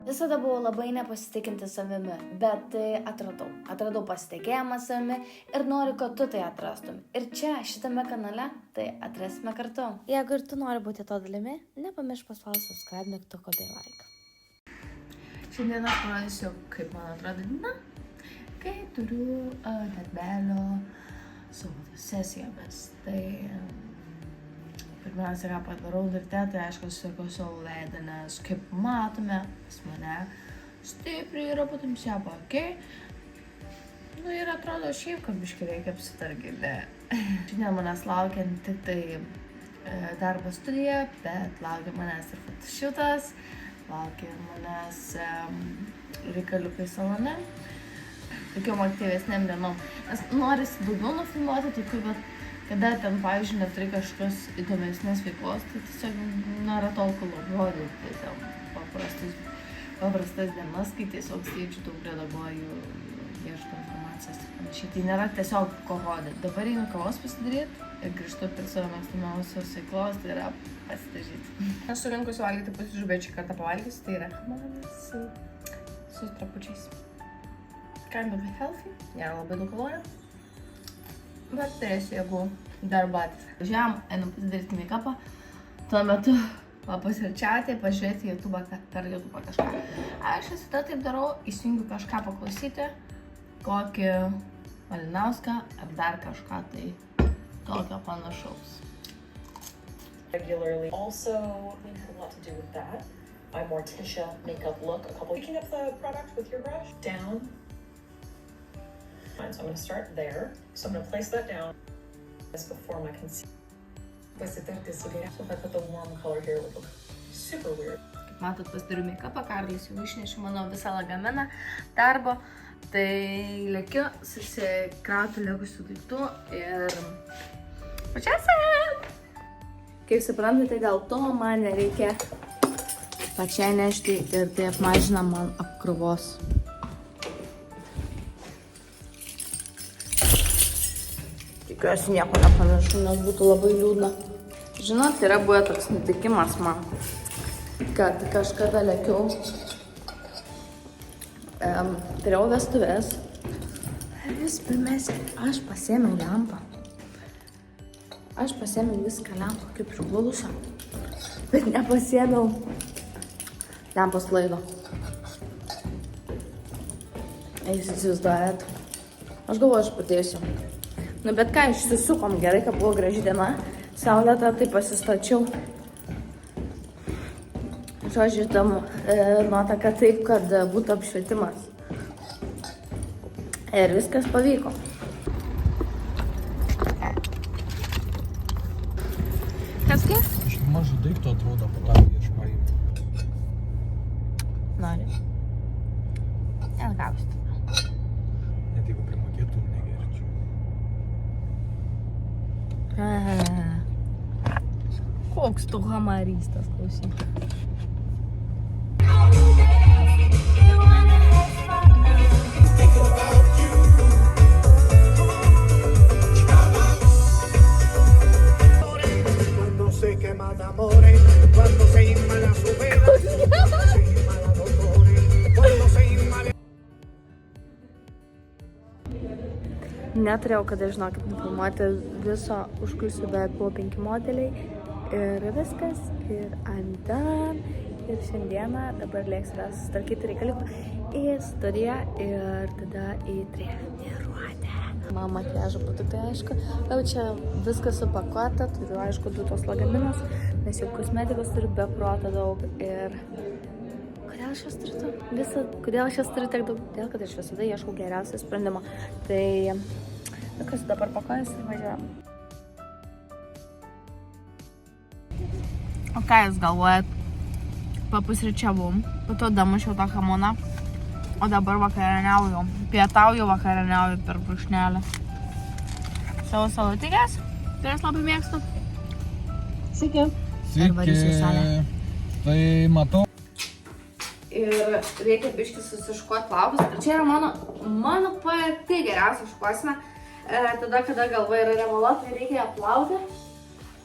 Visada buvau labai nepasitikinti savimi, bet atradau pasitikėjimą savimi ir noriu, kad tu tai atrastum. Ir čia, šitame kanale, tai atrasime kartu. Jeigu ir tu nori būti to dalimi, nepamiršk paspausti subscribe mygtuko bei like. Šiandien aš parodysiu, kaip man atrodo diena, kai turiu darbelio su fotosesijomis. Tai pirmiausia, ką padarau ryte, tai aišku, susirkau savo veidą, nes kaip matome, pas mane stipriai yra patamsė paakiai. Ir atrodo šiaip, kad biškį reikia apsitarginti. Šiandien manęs laukia ne tik tai darbo studija, bet laukia manęs ir fotošiutas, laukia manęs reikaliukai salone. Tokiom aktyvesnėm dienom. Nes norisi daugiau nufilmuoti tokių, bet kada ten, pavyzdžiui, neturi kažkokios įdomesnės veiklos, tai tiesiog nėra tolko rodyti ten paprastas dienas, kai tiesiog sėdžiu daug redaguoju, ieškau informacijos ir panašiai. Tai nėra tiesiog ko rodyti. Dabar einu kavos pasidaryti ir grįžtu prie savo mėgstamiausios veiklos, tai yra pasidažyti. Aš surinkusiu valgyti pusryčių, bet šį kartą pavalgysiu, tai yra manas su trapučiais. Kind of healthy, nėra labai daug kalorijų. Bet turėsiu jėgų darbuotis. Važiuojam, einu pasidaryti make-upą. Tuo metu papusryčiauti, pažiūrėti per YouTube kažką. Aš visada taip darau, įsijungiu kažką paklausyti, kokį Malinauską ar dar kažką tai tokio panašaus. Regularly. Also, it has a lot to do with that. My Morticia makeup look. Picking up the product with your brush down. So I'm going to start there. So I'm going to place that down just before my concealer. So if I put the warm color here, it would look super weird. Kaip matot, pasidariu make-upą, Karlis jau išnešė mano visą lagaminą darbo. Tai lėkiu susikrauti likusių daiktų ir pačiasi! Kaip suprantate, dėl to man nereikia pačiai nešti ir tai apmažina man apkrovos. Tikiuosi nieko nepanašu, nes būtų labai liūdna. Žinot, yra buvę toks nutikimas man, kad kažkada lėkiau, turėjau vestuvės ir vis pirmiausia, aš pasiėmiau lempą. Aš pasiėmiau viską lempą kaip prigludusią, bet nepasiėmiau lempos laido. Jūs įsivaizduojat. Aš galvoju, aš padėsiu. Nu, bet ką, išsisukom gerai, kad buvo graži diena. Saulėta, tai pasistačiau. Žodžiu, tam nuotaka taip, kad būtų apšvietimas. Ir viskas pavyko. Kasgi? Aš mažų daiktų atrodo patavį ieškojimą. Nori. Nelgausti. Net jeigu primokėtum, negerčiau. Koks tu hamaristas, klausyk. Cuando se quema de amores, cuando se inmala su vela, cuando se inmala dolores, cuando se inmala. Neturėjau, kada, žinokit, nufilmuoti viso užkulisių, bet buvo 5 modeliai ir viskas, ir I'm done. Ir šiandieną dabar lėksiu susitvarkyti reikalikų į studiją ir tada į treniruotę. Man makiažo produktai, aišku, jau čia viskas supakuota, turiu, aišku, 2 tos lagaminus, nes jau kosmetikos turiu be proto daug ir kodėl aš jas turiu tiek daug? Dėl, kad aš visada ieškau geriausio sprendimo. Tai kas dabar pakojas ir važiuojam. O ką jūs galvojat? Papusryčiavau, po to damušiau tą hamoną, o dabar vakarieniauju. Pietauju, vakarieniauju per brūkšnelį. Savo salatikės, kurias labai mėgstu. Sveiki. Sveiki. Tai matau. Ir reikia biškį susiškuoti plaukus. Ir čia yra mano pati geriausia šukuosena. Tada, kada galva yra revaluota, tai reikia ją plauti.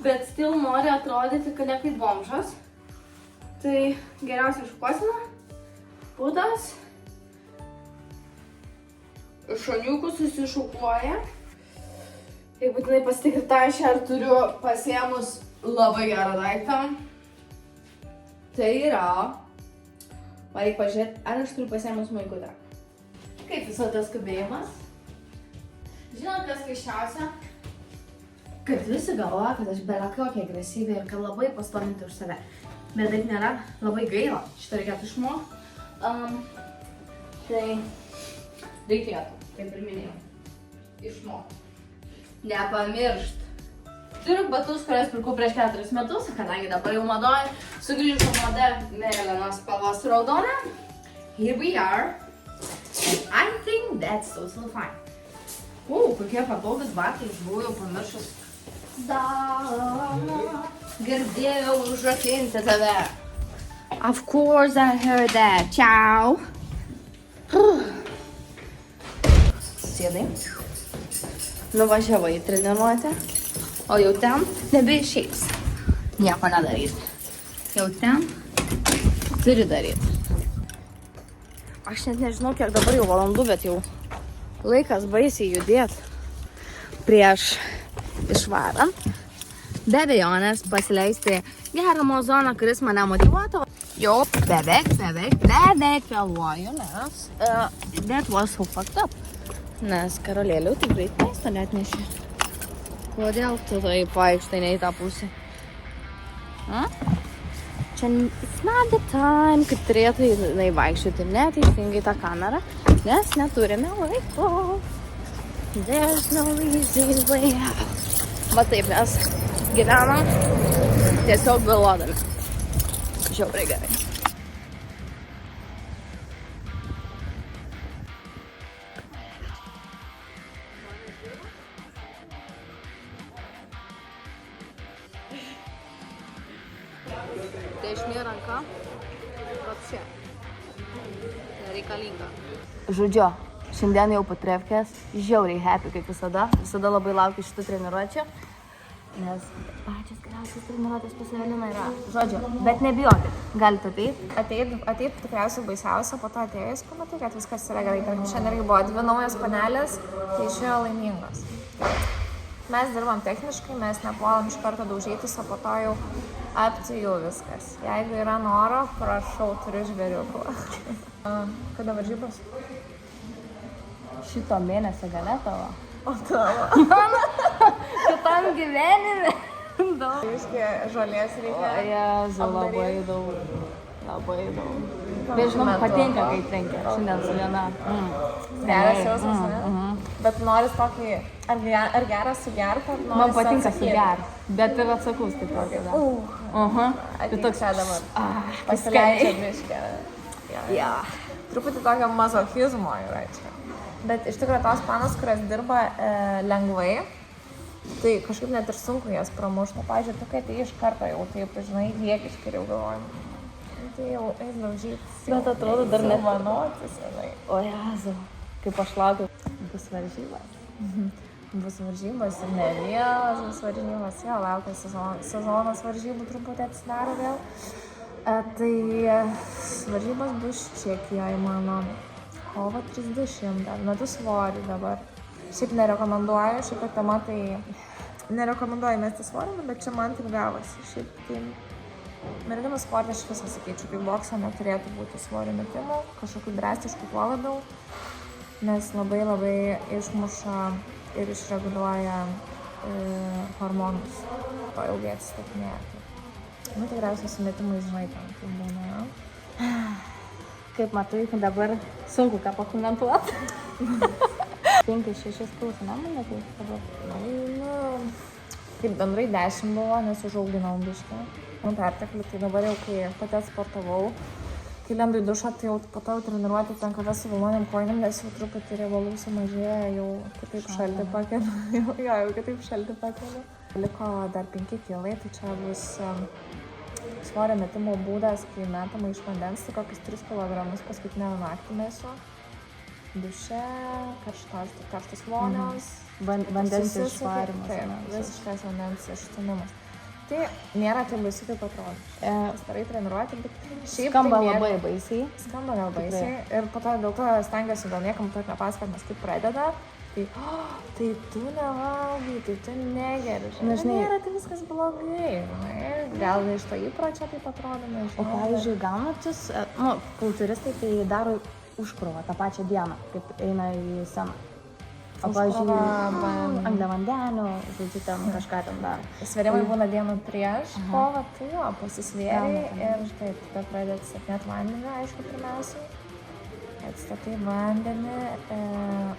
Bet still nori atrodyti, kad ne kaip bomžas. Tai geriausia šukuosena putas. Šoniukus susišukuoja. Jeigu būtinai pasitikrinti, aš ar turiu pasiėmus labai gerą daiktą. Tai yra... Man reikia pažiūrėti, ar aš turiu pasiėmus maikutę. Kaip visada tas skubėjimas? Žinot, kas keisčiausia? Kad visi galvoja, kad aš bela kokia agresyvi ir kad labai pastovinti už save. Bet taip nėra, labai gaila. Šitą reikėtų išmokti. Tai reikėtų, kaip ir minėjau, išmokti. Nepamiršt. Turiu batus, kurias pirkau prieš 4 metus, kadangi dabar jau madoju, sugrįžo mada mėlynos spalvos raudona. Here we are. And I think that's totally fine. Kokie patogus batai, buvau jau pamiršus. Girdėjau užrakinti tave. Of course I heard that. Ciao. Sėdai. Nuvažiavau į treniruotę, o jau ten nebeišeis. Nieko nedaryti. Jau ten turi daryti. Aš net nežinau, kiek dabar jau valandų, bet jau laikas baisiai judėti prieš išvarant. Be abejonės pasileisti gerą mozoną, kuris mane motyvuotų. Jau beveik vėluoju, nes that was so fucked up. Nes karolėlių tai greit maisto net nešė. Kodėl tu taip vaikštai ne į tą pusę? Čia it's not the time, kad turėtų jinai vaikščioti neteisingai tą kamerą, nes neturime laiko. There's no easy way out. Va taip mes gyvenam tiesiog vėluodami. Žiauriai gerai. Dešinė ranka, apšė. Nereikalinga. Žodžiu, šiandien jau po trefkės, žiauriai happy kaip visada. Visada labai laukiu šitų treniruočių. Nes pačios geriausios treniruotės pas Eveliną yra. Žodžiu, bet nebijokit, galite ateit tikriausiai baisiausia, po to atėjus, pamatai, kad viskas yra gerai. Šiandien irgi buvo 2 naujos panelės, tai išėjo laimingos. Mes dirbam techniškai, mes nepuolam iš karto daužytis, o po to jau apti jau viskas. Jeigu yra noro, prašau, turiu žvėriukų. Kada varžybos? Šito mėnesio gale tavo. O tavo? Kitam gyvenime. Daug. Jūsgi žolės reikia. O Jezu, labai daug. Labai daug. Bet žinoma, patinka, kai trenkia. Šiandien su viena. Geras jausmas, ne? Bet noris tokį, ar geras sugert, ar noris... Man patinka sugert, bet ir atsakus taip pat. Ateik čia dabar. Pasileidžia biškė. Ja. Truputį tokio mazochizmo yra čia. Bet iš tikrųjų tos panos, kurios dirba lengvai, tai kažkaip net ir sunku jas pramušti. Pavyzdžiui, tu kai tai iš karto jau taip, žinai, diekiškai jau galvojam. Tai jau eis daužytis. Bet atrodo dar net manotis, žinai. O Jezu, kaip aš laukiu. Bus varžybos. Bus varžybos ir ne vienas bus varžybos. Vėl laukia sezonas varžybų truputį atsidaro vėl. Tai varžybos bus Čekijoje mano kovo 30. Metu svorį dabar. Šiaip nerekomenduoju, šiaip tema tai nerekomenduoju mesti svorį, bet čia man taip gavosi. Šiaip tai merginų sportą aš visą sakėčiau, kaip bokse neturėtų būti svorio metimų, kažkokių drastiškų tuo labiau, nes labai išmuša ir išreguliuoja hormonus, to ilgai atsistatinėja. Nu, tikriausiai su metimais, žinai, kaip būna. Kaip matai, dabar sunku ką pakomentuoti. 5-6 kilų, ne, tai dabar. Kaip bendrai 10 buvo, nes užauginau biškį. Perteklių, tai dabar jau, kai pati sportavau, kai lendu į dušą, tai jau po to jau treniruoti ten kada su vilnoniam kojinėm, nes jau truputį riebalų sumažėja, jau kitaip šaltį pakeliu. Jo, jau kitaip šaltį pakeliu. Liko dar 5 kilai, tai čia bus svorio metimo būdas, kai metama iš vandens, tai kokius 3 kilogramus paskutinę naktį mėsiu. Duše, karštos vonios. Vandens išvarimas. Taip, visiškas vandens išstūmimas. Tai nėra taip baisu, kaip atrodo. Pastarai treniruoti, bet šiaip Skamba tai labai baisiai. Skamba gal baisiai. Ir po to dėl to stengiuosi gal niekam to nepasakot, nes kaip pradeda, tai tu nevalgai, tai tu negeri. Na, žinai, nėra tai viskas blogai. Gal iš to įpročio taip atrodo, nežinau. O pavyzdžiui, gaunatis, kultūristai tai daro užkrovą tą pačią dieną, kaip eina į sceną. O pavyzdžiui, angliavandenių, žodžiu, ten kažką ten daro. Svėrimai būna dieną prieš kovą, tai jo, pasisvėriai ir štai tada pradėti atstatinėti vandenį, aišku, pirmiausiai. Atstatai vandenį,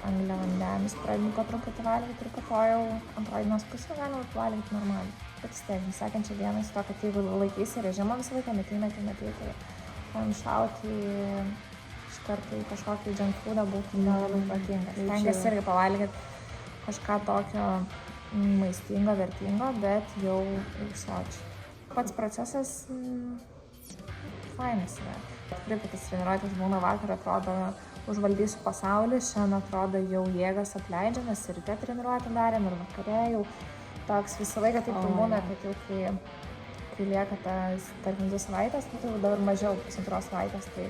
angliavandenius pradėti po truputį valgyti ir po to jau antroji dienos pusė galima valgyti normaliai. Bet stebim, sekančią dieną su to, kad jeigu laikysi režimą visą laiką, metai, tam šauti iš karto į kažkokį junk foodą būtų nelabai protingas. Stengiasi irgi pavalgyti kažką tokio maistingo, vertingo, bet jau sočiai. Pats procesas fainas yra. Tikrai tas treniruotės būna vakar, atrodo, užvaldysiu pasaulį, šiandien atrodo jau jėgas apleidžia, nes ir ryte treniruotę darėm, ir vakarė jau toks visą laiką taip būna, kad jau kai lieka tas, tarkim, 2 savaitės, tai jau dabar mažiau, 2 savaitės, tai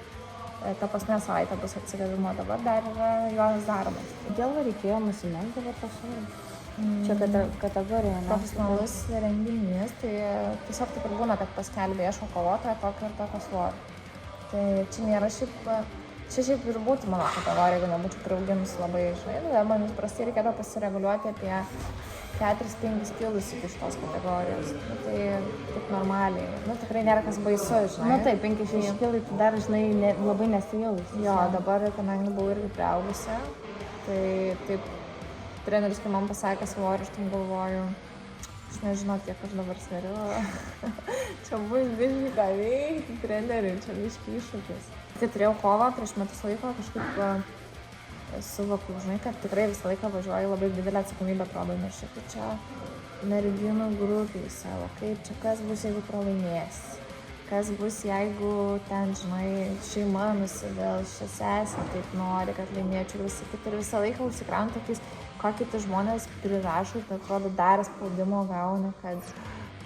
ta paskutinė savaitė bus atsigavimo, dabar dar yra juodas darbas. Kodėl reikėjo nusimesti dabar pasaulį? Čia kategorija, ne? Profesionalus renginys, tai tiesiog taip ir būna, kad paskelbė ieško kovotojo tokio ir tokio svorio. Tai čia nėra šiaip ir būtų mano kategorija, jeigu nebūčiau priauginus labai, žinai, man prastai reikėtų pasireguliuoti apie 4-5 kilus iki šitos kategorijos. Tai taip normaliai. Tikrai nėra kas baisu, žinai. Na taip, 5-6 kilai, tai dar, žinai, labai nesijaus. Jo, dabar, kadangi buvau irgi priaugusi, tai taip, treneris, kai man pasakė svorį, aš tam galvoju, aš nežinau, kiek aš dabar sveriu. Čia bus biškai ką veikti, treneriui, čia biškai iššūkis. Tai turėjau kovą prieš metus laiko, kažkaip suvokiu, žinai, kad tikrai visą laiką važiuoju, labai didelę atsakomybę atrodo, nes čia merginų grupiai savo, kaip čia kas bus, jeigu pralaimėsi, kas bus, jeigu ten, žinai, šeima nusivėl, sesė taip nori, kad laimėčiau ir visi kiti, ir visą laiką užsikraunu tokiais, ką kiti žmonės prirašo, tai atrodo dar spaudimo gauna, kad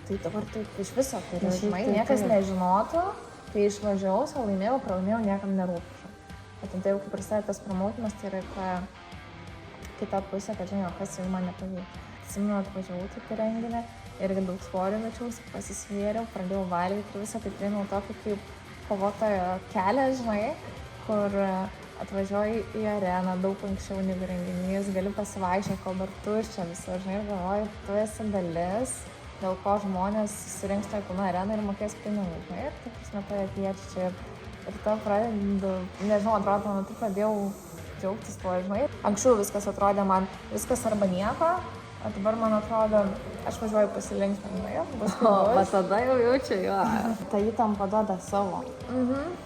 tai dabar taip iš viso turiu, žinai, niekas nežinotų, tai išvažiavau, savo laimėjau, pralaimėjau, niekam nerūpiu. Bet tada jau kaip prasideda tas promotimas, tai yra kita pusė, kad žinai, kas jau man nepavyko. Atsimenu, atvažiavau taip į renginį, irgi daug svorio mečiausi, pasisvėriau, pradėjau valgyti ir visą tai priėmiau tokį kaip kovotojo kelią, žinai, kur atvažiuoju į areną daug anksčiau negu renginys, galiu pasivaikščioti, kol dar tuščia visą, žinai, ir galvoju, tu esi dalis, dėl ko žmonės susirinks toje pilną areną ir mokės pinigus, žinai, ir taip prasme tave kviečia čia. Ir tada pradedu, nežinau, atrodo, tuo metu pradėjau džiaugtis tuo, žinai. Anksčiau viskas atrodė man viskas arba nieko, o dabar man atrodo, aš važiuoju pasilinksminti, bus O tada jau jaučiu, jo. Ta įtampa duoda savo.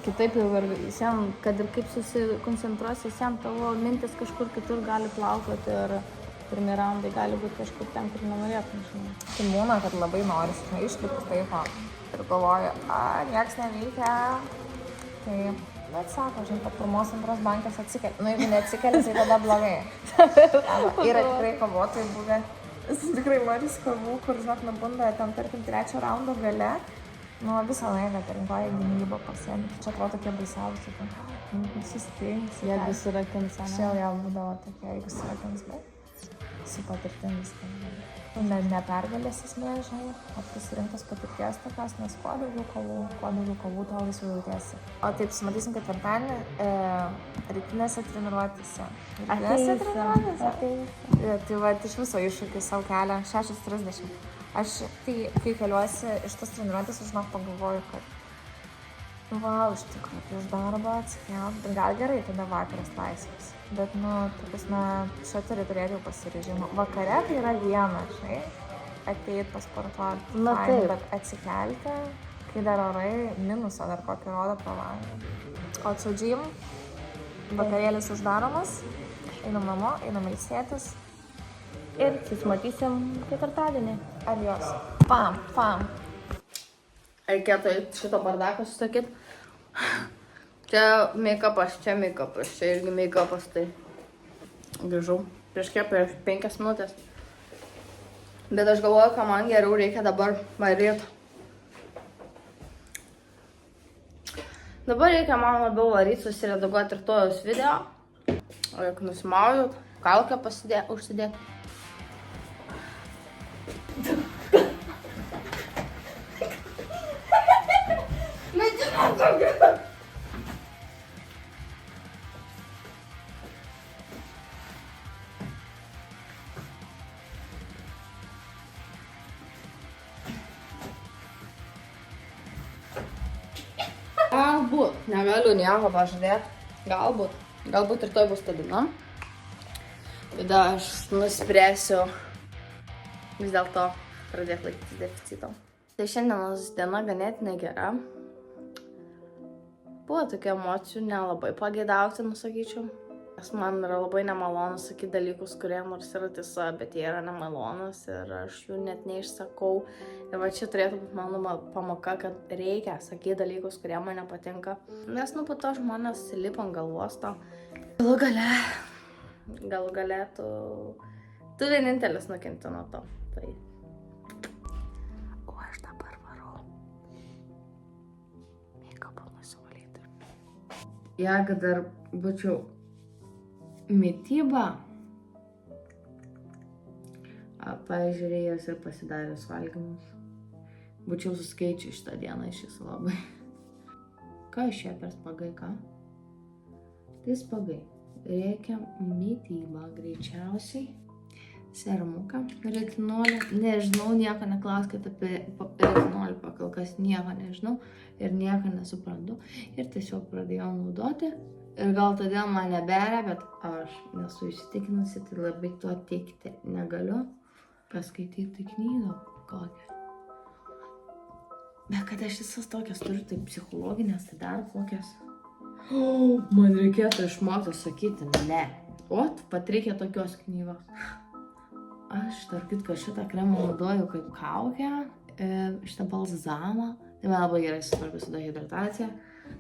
Kitaip jau ir visiems, kad ir kaip susikoncentruosi, visiems tavo mintis kažkur kitur gali plaukoti ir pirmi raundai gali būti kažkur ten, kur nenorėtum, žinai. Tai būna, kad labai norisi, žinai, išlipti taip, ir galvoju, nieks neveikia. Tai, bet sako, žinai, kad pirmos antros bankas atsikeli. Jeigu neatsikeli, tai tada blogai. Yra tikrai kovotojai buvę. Tikrai maris kovų, kur, žinok, nabunda ten, tarkim, 3 raundo gale. Visą laiką, rinkoja gynybą pasiemi. Tai čia atrodo tokie baisiausi. Susitings. Jeigu surakins, ne? Šiau jau būdavo tokie, jeigu surakins, bet su patirtim viską. Nepergalės esmė, žinai, o pasirinktas patirties tokios, nes kuo daugiau kovų, tuo laisviau jautiesi. O taip, sumatysim ketvirtadienį rytinėse treniruotėse. Tai va, iš viso iššūkį savo kelią 6:30. Aš, tai, kai keliuosi iš tos treniruotės, aš žinok pagalvoju, kad iš tikrųjų, prieš darbą atsikelt, bet gal gerai, tada vakaras laisvas. Bet, čia turi turėti jau pasirežimą. Vakare tai yra viena, žinai, ateit pasportuoti, bet atsikelti, kai dar orai minusą dar kokį rodo pro langą. O su džim, vakarėlis uždaromas, einam namo, einam ilsėtis. Ir susimatysim ketvirtadienį. Adios. Pam. Reikėtų šito bardaką susakyti. Čia make-upas, čia irgi make-upas, tai grįžau prieš 5 minutės. Bet aš galvoju, ką man geriau reikia dabar varyt. Dabar reikia man labiau varyt, susiredaguoti ir tojus video. O jeigu nusimaudot, kaukę užsidėt. Galbūt, negaliu nieko pažadėti. Galbūt ir toj bus ta diena. Tada aš nuspręsiu vis dėlto pradėti laikytis deficito. Tai šiandienos diena ganėtinai gera. Buvo tokių emocijų nelabai pageidautinų, sakyčiau. Nes man yra labai nemalonu sakyti dalykus, kurie nors yra tiesa, bet jie yra nemalonus ir aš jų net neišsakau. Ir va čia turėtų būti mano pamoka, kad reikia sakyti dalykus, kurie man nepatinka. Nes po to žmonės lipa ant galvos to. Galų gale tu vienintelis nukenti nuo to. Tai. O aš dabar varau. Meikapą nusivalyti. Jeigu dar būčiau mitybą pažiūrėjęs ir pasidaręs valgymus, būčiau suskaičiu šitą dieną iš jūsų labai. Ką iš čia per spagai, ką? Tai spagai. Reikia mitybą greičiausiai. Serumuką, retinolį. Nežinau, nieko neklauskite apie retinolį, pakal kas nieko nežinau ir nieko nesuprantu. Ir tiesiog pradėjau naudoti. Ir gal todėl man neberia, bet aš nesu įsitikinusi, tai labai to teikti negaliu. Paskaityti knygą kokią. Bet kad aš visas tokias turiu, tai psichologinės, tai dar kokias. Man reikėtų išmokti sakyti ne. Pat reikia tokios knygos. Aš, tarp kitko, šitą kremą naudoju kaip kaukę, šitą balzamą. Tai man labai gerai susitvarko su dehidratacija.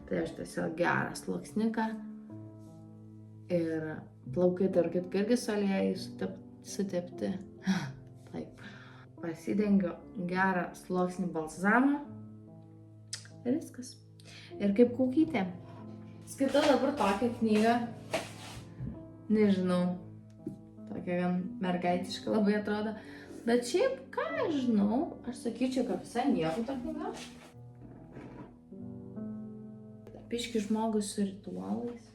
Tai aš tiesiog gerą sluoksniuką ir plaukai, tarp kitko, irgi su aliejai sutepti. Taip. Pasidengiu gerą sluoksnį balzamą ir viskas. Ir kaip kaukytė. Skaitau dabar tokią knygą. Nežinau. Tokia gan mergaitiška labai atrodo. Bet šiaip, ką aš žinau, aš sakyčiau, kad visai nieko ta knyga. Piški žmogus su ritualais.